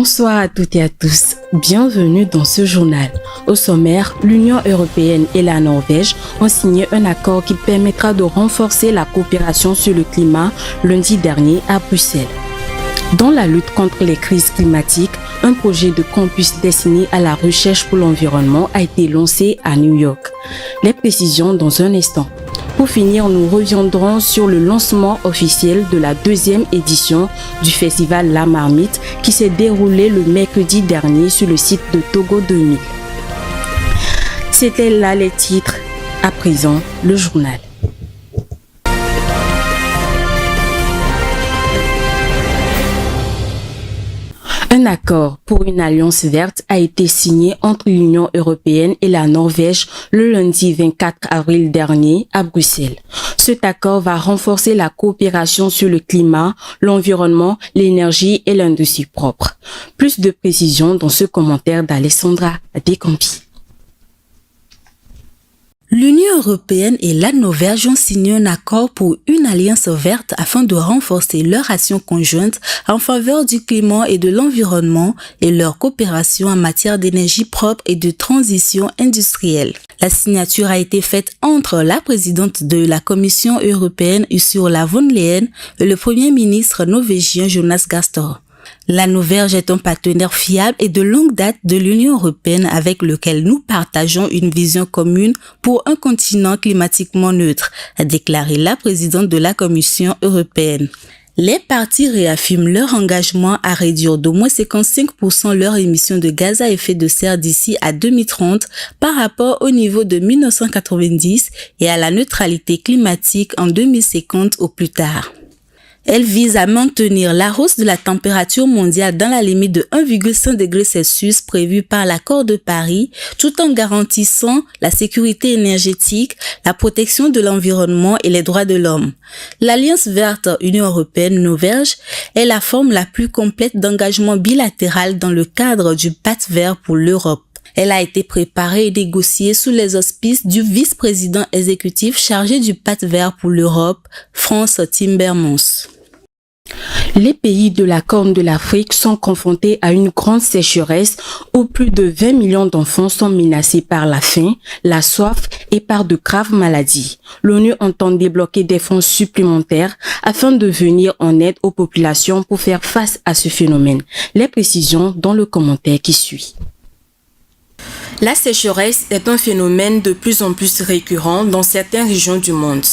Bonsoir à toutes et à tous, bienvenue dans ce journal. Au sommaire, l'Union européenne et la Norvège ont signé un accord qui permettra de renforcer la coopération sur le climat lundi dernier à Bruxelles. Dans la lutte contre les crises climatiques, un projet de campus destiné à la recherche pour l'environnement a été lancé à New York. Les précisions dans un instant. Pour finir, nous reviendrons sur le lancement officiel de la deuxième édition du festival La Marmite qui s'est déroulé le mercredi dernier sur le site de Togo 2000. C'était là les titres. À présent, le journal. Un accord pour une alliance verte a été signé entre l'Union européenne et la Norvège le lundi 24 avril dernier à Bruxelles. Cet accord va renforcer la coopération sur le climat, l'environnement, l'énergie et l'industrie propre. Plus de précisions dans ce commentaire d'Alessandra Descampi. L'Union européenne et la Norvège ont signé un accord pour une alliance verte afin de renforcer leur action conjointe en faveur du climat et de l'environnement et leur coopération en matière d'énergie propre et de transition industrielle. La signature a été faite entre la présidente de la Commission européenne Ursula von der Leyen et le premier ministre norvégien Jonas Gahr Støre. La Norvège est un partenaire fiable et de longue date de l'Union européenne avec lequel nous partageons une vision commune pour un continent climatiquement neutre, a déclaré la présidente de la Commission européenne. Les parties réaffirment leur engagement à réduire d'au moins 55% leurs émissions de gaz à effet de serre d'ici à 2030 par rapport au niveau de 1990 et à la neutralité climatique en 2050 au plus tard. Elle vise à maintenir la hausse de la température mondiale dans la limite de 1,5 degré Celsius prévue par l'accord de Paris, tout en garantissant la sécurité énergétique, la protection de l'environnement et les droits de l'homme. L'Alliance verte Union européenne-Norvège est la forme la plus complète d'engagement bilatéral dans le cadre du Pacte vert pour l'Europe. Elle a été préparée et négociée sous les auspices du vice-président exécutif chargé du Pacte vert pour l'Europe, Frans Timmermans. Les pays de la Corne de l'Afrique sont confrontés à une grande sécheresse où plus de 20 millions d'enfants sont menacés par la faim, la soif et par de graves maladies. L'ONU entend débloquer des fonds supplémentaires afin de venir en aide aux populations pour faire face à ce phénomène. Les précisions dans le commentaire qui suit. La sécheresse est un phénomène de plus en plus récurrent dans certaines régions du monde.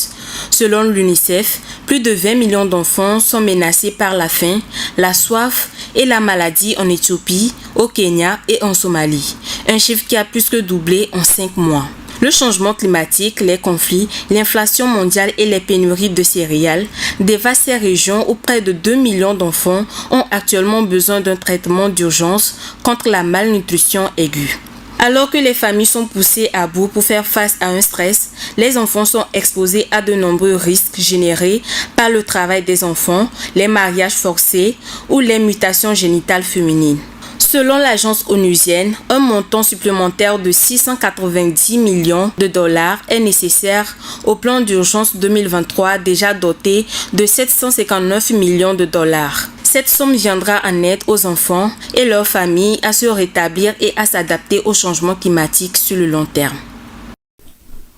Selon l'UNICEF, plus de 20 millions d'enfants sont menacés par la faim, la soif et la maladie en Éthiopie, au Kenya et en Somalie. Un chiffre qui a plus que doublé en 5 mois. Le changement climatique, les conflits, l'inflation mondiale et les pénuries de céréales dévastent ces régions où près de 2 millions d'enfants ont actuellement besoin d'un traitement d'urgence contre la malnutrition aiguë. Alors que les familles sont poussées à bout pour faire face à un stress, les enfants sont exposés à de nombreux risques générés par le travail des enfants, les mariages forcés ou les mutations génitales féminines. Selon l'agence onusienne, un montant supplémentaire de 690 millions de dollars est nécessaire au plan d'urgence 2023 déjà doté de 759 millions de dollars. Cette somme viendra en aide aux enfants et leurs familles à se rétablir et à s'adapter au changement climatique sur le long terme.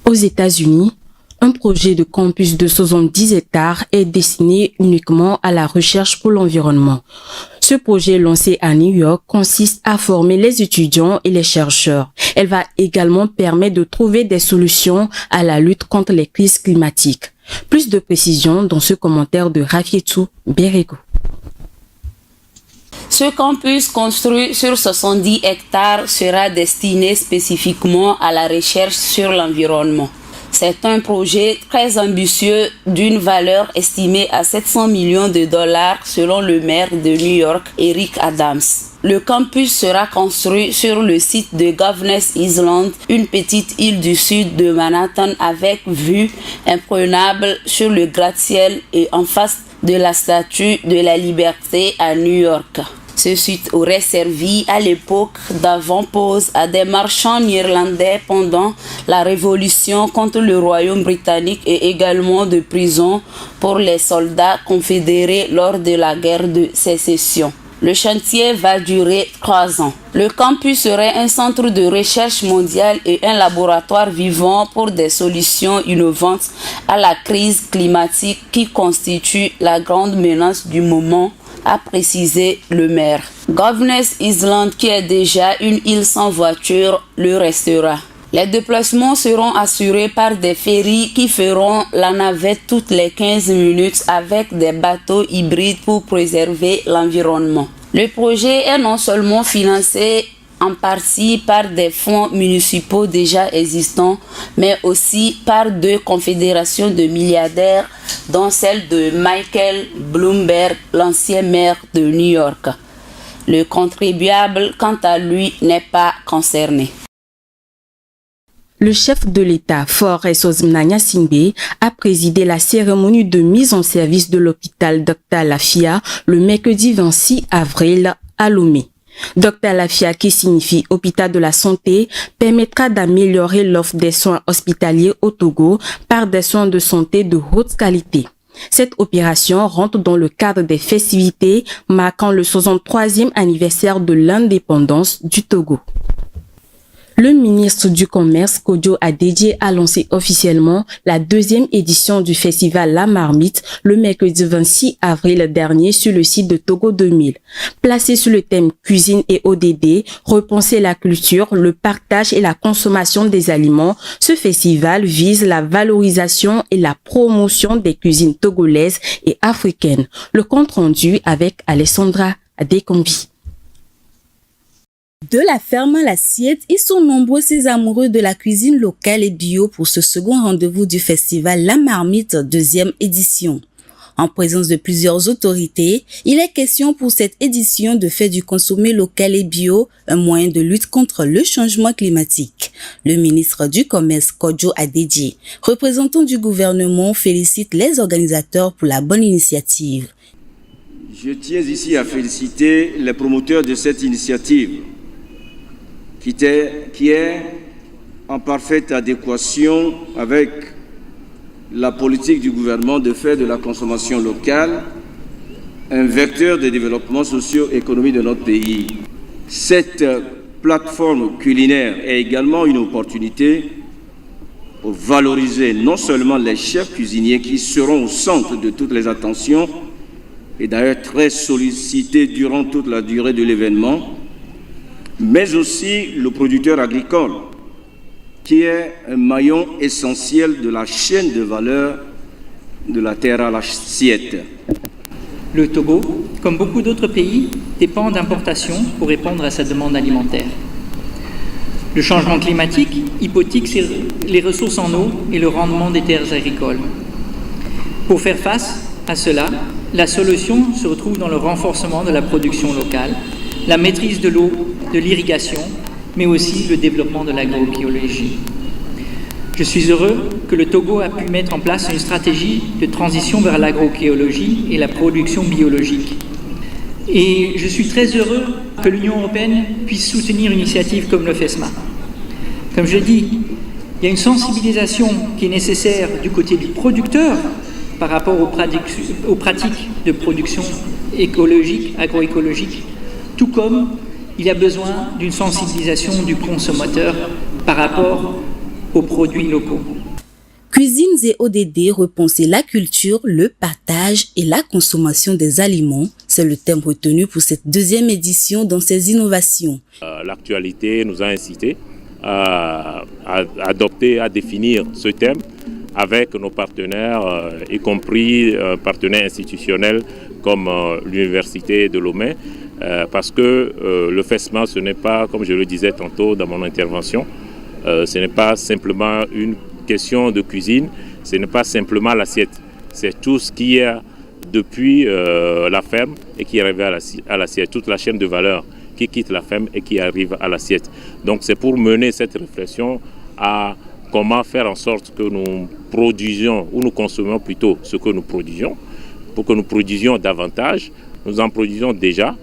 Aux États-Unis, un projet de campus de 70 hectares est destiné uniquement à la recherche pour l'environnement. Ce projet lancé à New York consiste à former les étudiants et les chercheurs. Elle va également permettre de trouver des solutions à la lutte contre les crises climatiques. Plus de précisions dans ce commentaire de Rafietou Berego. Ce campus construit sur 70 hectares sera destiné spécifiquement à la recherche sur l'environnement. C'est un projet très ambitieux d'une valeur estimée à 700 millions de dollars selon le maire de New York, Eric Adams. Le campus sera construit sur le site de Governor's Island, une petite île du sud de Manhattan avec vue imprenable sur le gratte-ciel et en face de la Statue de la Liberté à New York. Ce site aurait servi à l'époque d'avant-poste à des marchands néerlandais pendant la Révolution contre le Royaume britannique et également de prison pour les soldats confédérés lors de la guerre de sécession. Le chantier va durer 3 ans. Le campus serait un centre de recherche mondial et un laboratoire vivant pour des solutions innovantes à la crise climatique qui constitue la grande menace du moment, a précisé le maire. Governor's Island, qui est déjà une île sans voiture, le restera. Les déplacements seront assurés par des ferries qui feront la navette toutes les 15 minutes avec des bateaux hybrides pour préserver l'environnement. Le projet est non seulement financé en partie par des fonds municipaux déjà existants, mais aussi par 2 confédérations de milliardaires, dont celle de Michael Bloomberg, l'ancien maire de New York. Le contribuable, quant à lui, n'est pas concerné. Le chef de l'État, Faure Sozmnanya Singbe, a présidé la cérémonie de mise en service de l'hôpital Dr Lafia le mercredi 26 avril à Lomé. Dr Lafia, qui signifie hôpital de la santé, permettra d'améliorer l'offre des soins hospitaliers au Togo par des soins de santé de haute qualité. Cette opération rentre dans le cadre des festivités marquant le 63e anniversaire de l'indépendance du Togo. Le ministre du Commerce, Kojo Adedje, a lancé officiellement la 2e édition du festival La Marmite le mercredi 26 avril dernier sur le site de Togo 2000. Placé sur le thème cuisine et ODD, repenser la culture, le partage et la consommation des aliments, ce festival vise la valorisation et la promotion des cuisines togolaises et africaines. Le compte rendu avec Alessandra Adekombi. De la ferme à l'assiette, ils sont nombreux ces amoureux de la cuisine locale et bio pour ce second rendez-vous du festival La Marmite 2e édition. En présence de plusieurs autorités, il est question pour cette édition de faire du consommé local et bio un moyen de lutte contre le changement climatique. Le ministre du Commerce, Kojo Adedje, représentant du gouvernement, félicite les organisateurs pour la bonne initiative. Je tiens ici à féliciter les promoteurs de cette initiative qui est en parfaite adéquation avec la politique du gouvernement de faire de la consommation locale un vecteur de développement socio-économique de notre pays. Cette plateforme culinaire est également une opportunité pour valoriser non seulement les chefs cuisiniers qui seront au centre de toutes les attentions et d'ailleurs très sollicités durant toute la durée de l'événement, mais aussi le producteur agricole, qui est un maillon essentiel de la chaîne de valeur de la terre à l'assiette. Le Togo, comme beaucoup d'autres pays, dépend d'importations pour répondre à sa demande alimentaire. Le changement climatique hypothique les ressources en eau et le rendement des terres agricoles. Pour faire face à cela, la solution se retrouve dans le renforcement de la production locale, la maîtrise de l'eau, de l'irrigation, mais aussi le développement de l'agroécologie. Je suis heureux que le Togo a pu mettre en place une stratégie de transition vers l'agroécologie et la production biologique. Et je suis très heureux que l'Union européenne puisse soutenir une initiative comme le FESMA. Comme je l'ai dit, il y a une sensibilisation qui est nécessaire du côté du producteur par rapport aux pratiques de production écologique, agroécologique, tout comme il y a besoin d'une sensibilisation du consommateur par rapport aux produits locaux. Cuisines et ODD, repenser la culture, le partage et la consommation des aliments, c'est le thème retenu pour cette 2e édition dans ces innovations. L'actualité nous a incité à adopter, à définir ce thème avec nos partenaires, y compris partenaires institutionnels comme l'Université de Lomé, parce que le FESMA, ce n'est pas, comme je le disais tantôt dans mon intervention, ce n'est pas simplement une question de cuisine, ce n'est pas simplement l'assiette, c'est tout ce qui est depuis la ferme et qui arrive à l'assiette, toute la chaîne de valeur qui quitte la ferme et qui arrive à l'assiette. Donc c'est pour mener cette réflexion à comment faire en sorte que nous produisions, ou nous consommons plutôt ce que nous produisions, pour que nous produisions davantage. Nous en produisons déjà.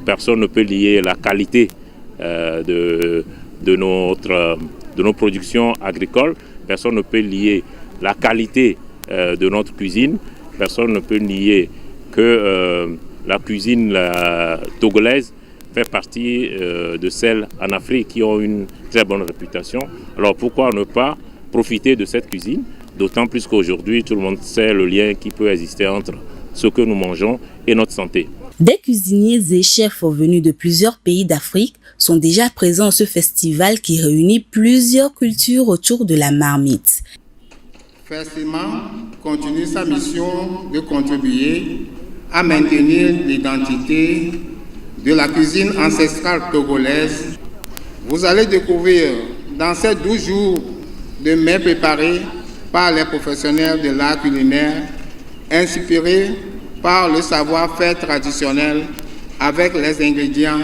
Personne ne peut lier la qualité de nos productions agricoles. Personne ne peut lier la qualité de notre cuisine. Personne ne peut nier que la cuisine togolaise fait partie de celles en Afrique qui ont une très bonne réputation. Alors pourquoi ne pas profiter de cette cuisine? D'autant plus qu'aujourd'hui, tout le monde sait le lien qui peut exister entre ce que nous mangeons et notre santé. Des cuisiniers et chefs venus de plusieurs pays d'Afrique sont déjà présents à ce festival qui réunit plusieurs cultures autour de la marmite. Festival continue sa mission de contribuer à maintenir l'identité de la cuisine ancestrale togolaise. Vous allez découvrir dans ces 12 jours de mets préparés par les professionnels de l'art culinaire, inspirés par le savoir-faire traditionnel avec les ingrédients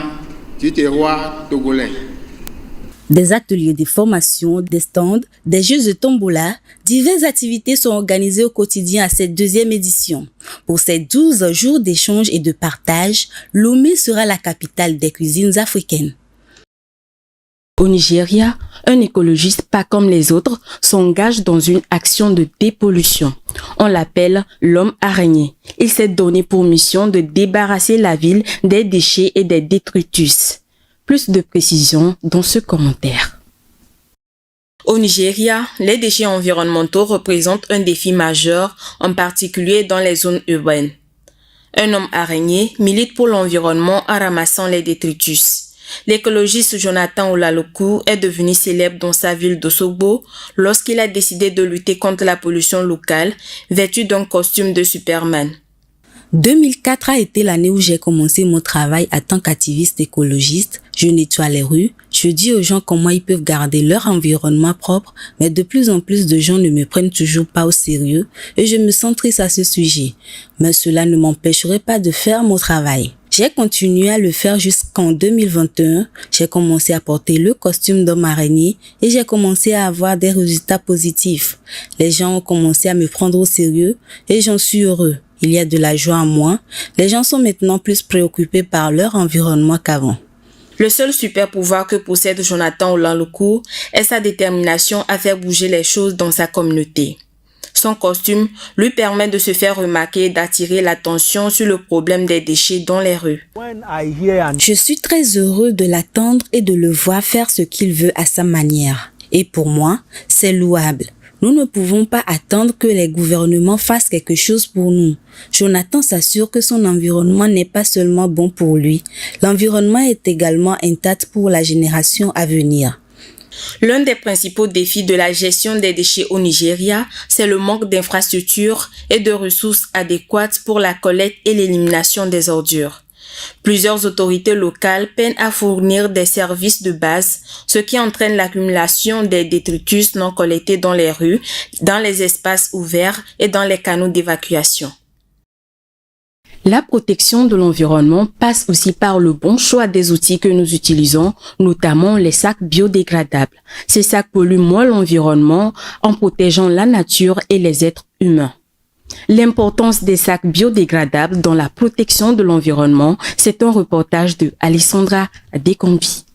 du terroir togolais. Des ateliers de formation, des stands, des jeux de tombola, diverses activités sont organisées au quotidien à cette deuxième édition. Pour ces 12 jours d'échange et de partage, Lomé sera la capitale des cuisines africaines. Au Nigeria, un écologiste pas comme les autres s'engage dans une action de dépollution. On l'appelle l'homme araignée. Il s'est donné pour mission de débarrasser la ville des déchets et des détritus. Plus de précisions dans ce commentaire. Au Nigeria, les déchets environnementaux représentent un défi majeur, en particulier dans les zones urbaines. Un homme araignée milite pour l'environnement en ramassant les détritus. L'écologiste Jonathan Olaloku est devenu célèbre dans sa ville d'Osogbo lorsqu'il a décidé de lutter contre la pollution locale, vêtu d'un costume de Superman. 2004 a été l'année où j'ai commencé mon travail en tant qu'activiste écologiste. Je nettoie les rues, je dis aux gens comment ils peuvent garder leur environnement propre, mais de plus en plus de gens ne me prennent toujours pas au sérieux et je me sens triste à ce sujet. Mais cela ne m'empêcherait pas de faire mon travail. J'ai continué à le faire jusqu'en 2021. J'ai commencé à porter le costume d'homme araignée et j'ai commencé à avoir des résultats positifs. Les gens ont commencé à me prendre au sérieux et j'en suis heureux. Il y a de la joie en moi. Les gens sont maintenant plus préoccupés par leur environnement qu'avant. Le seul super pouvoir que possède Jonathan Olaloku est sa détermination à faire bouger les choses dans sa communauté. Son costume lui permet de se faire remarquer et d'attirer l'attention sur le problème des déchets dans les rues. Je suis très heureux de l'attendre et de le voir faire ce qu'il veut à sa manière. Et pour moi, c'est louable. Nous ne pouvons pas attendre que les gouvernements fassent quelque chose pour nous. Jonathan s'assure que son environnement n'est pas seulement bon pour lui. L'environnement est également intact pour la génération à venir. L'un des principaux défis de la gestion des déchets au Nigeria, c'est le manque d'infrastructures et de ressources adéquates pour la collecte et l'élimination des ordures. Plusieurs autorités locales peinent à fournir des services de base, ce qui entraîne l'accumulation des détritus non collectés dans les rues, dans les espaces ouverts et dans les canaux d'évacuation. La protection de l'environnement passe aussi par le bon choix des outils que nous utilisons, notamment les sacs biodégradables. Ces sacs polluent moins l'environnement en protégeant la nature et les êtres humains. L'importance des sacs biodégradables dans la protection de l'environnement, c'est un reportage de Alessandra Dekombi.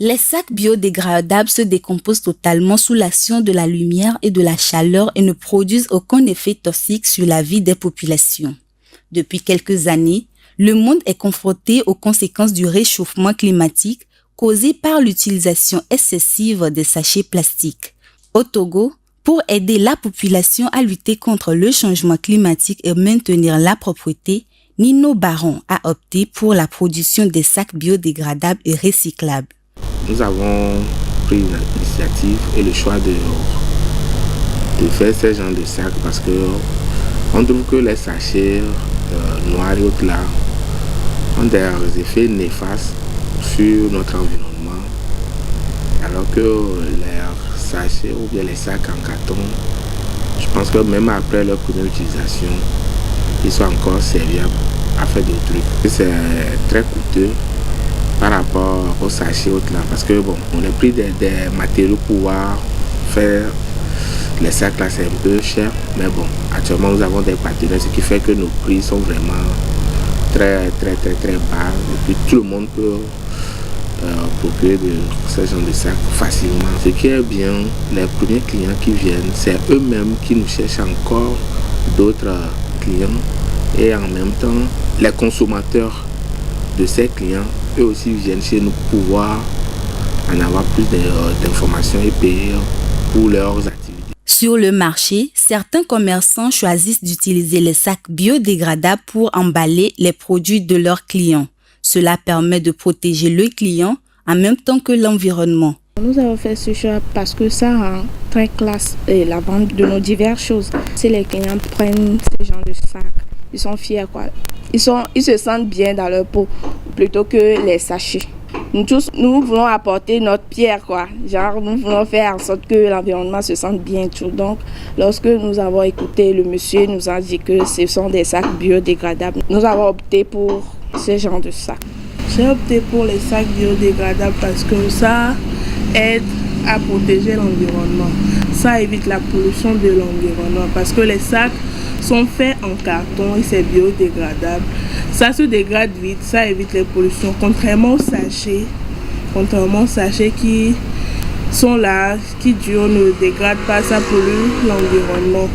Les sacs biodégradables se décomposent totalement sous l'action de la lumière et de la chaleur et ne produisent aucun effet toxique sur la vie des populations. Depuis quelques années, le monde est confronté aux conséquences du réchauffement climatique causé par l'utilisation excessive des sachets plastiques. Au Togo, pour aider la population à lutter contre le changement climatique et maintenir la propreté, Nino Baron a opté pour la production des sacs biodégradables et recyclables. Nous avons pris l'initiative et le choix de faire ce genre de sacs parce que on trouve que les sachets noirs et autres là ont des effets néfastes sur notre environnement, alors que les sachets ou bien les sacs en carton, je pense que même après leur première utilisation, ils sont encore serviables à faire des trucs. C'est très coûteux par rapport aux sachets autres là, parce que bon, on a pris des matériaux pour pouvoir faire les sacs là, c'est un peu cher, mais bon, actuellement nous avons des partenaires, ce qui fait que nos prix sont vraiment très bas, et puis tout le monde peut procurer de ce genre de sacs facilement. Ce qui est bien, les premiers clients qui viennent, c'est eux-mêmes qui nous cherchent encore d'autres clients et en même temps, les consommateurs de ces clients, eux aussi viennent chez nous pour pouvoir en avoir plus d'informations et payer pour leurs activités. Sur le marché, certains commerçants choisissent d'utiliser les sacs biodégradables pour emballer les produits de leurs clients. Cela permet de protéger le client en même temps que l'environnement. Nous avons fait ce choix parce que ça rend très classe la vente de nos diverses choses. Si les clients prennent ce genre de sacs, ils sont fiers, quoi. Ils se sentent bien dans leur peau plutôt que les sachets. Nous voulons apporter notre pierre, quoi. Genre, nous voulons faire en sorte que l'environnement se sente bien tout. Donc, lorsque nous avons écouté, le monsieur nous a dit que ce sont des sacs biodégradables. Nous avons opté pour ce genre de sacs. J'ai opté pour les sacs biodégradables parce que ça aide à protéger l'environnement. Ça évite la pollution de l'environnement parce que les sacs sont faits en carton et c'est biodégradable. Ça se dégrade vite, ça évite les pollutions. Contrairement aux sachets qui sont là, qui durent, ne dégradent pas, ça pollue l'environnement.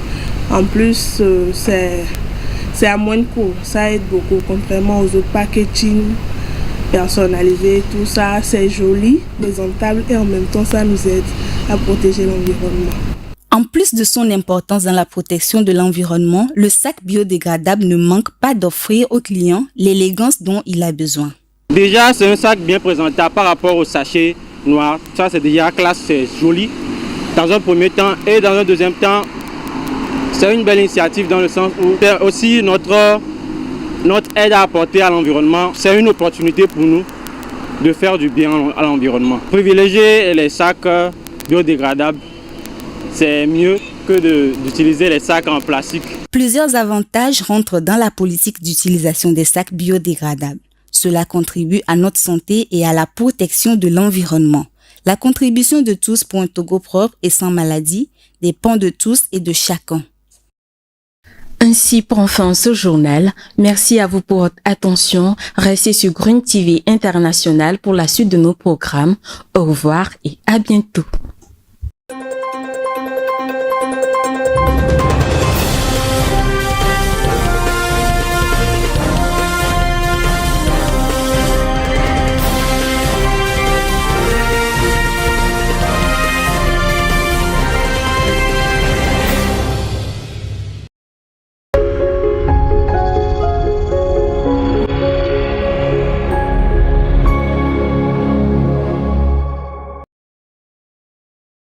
En plus, c'est à moins de coût, ça aide beaucoup. Contrairement aux autres packaging personnalisés, tout ça, c'est joli, présentable et en même temps, ça nous aide à protéger l'environnement. En plus de son importance dans la protection de l'environnement, le sac biodégradable ne manque pas d'offrir au client l'élégance dont il a besoin. Déjà, c'est un sac bien présentable par rapport au sachet noir. Ça, c'est déjà classe, c'est joli dans un premier temps. Et dans un deuxième temps, c'est une belle initiative dans le sens où c'est aussi notre aide à apporter à l'environnement. C'est une opportunité pour nous de faire du bien à l'environnement. Privilégier les sacs biodégradables, c'est mieux que d'utiliser les sacs en plastique. Plusieurs avantages rentrent dans la politique d'utilisation des sacs biodégradables. Cela contribue à notre santé et à la protection de l'environnement. La contribution de tous pour un Togo propre et sans maladie dépend de tous et de chacun. Ainsi prend fin ce journal. Merci à vous pour votre attention. Restez sur Green TV International pour la suite de nos programmes. Au revoir et à bientôt.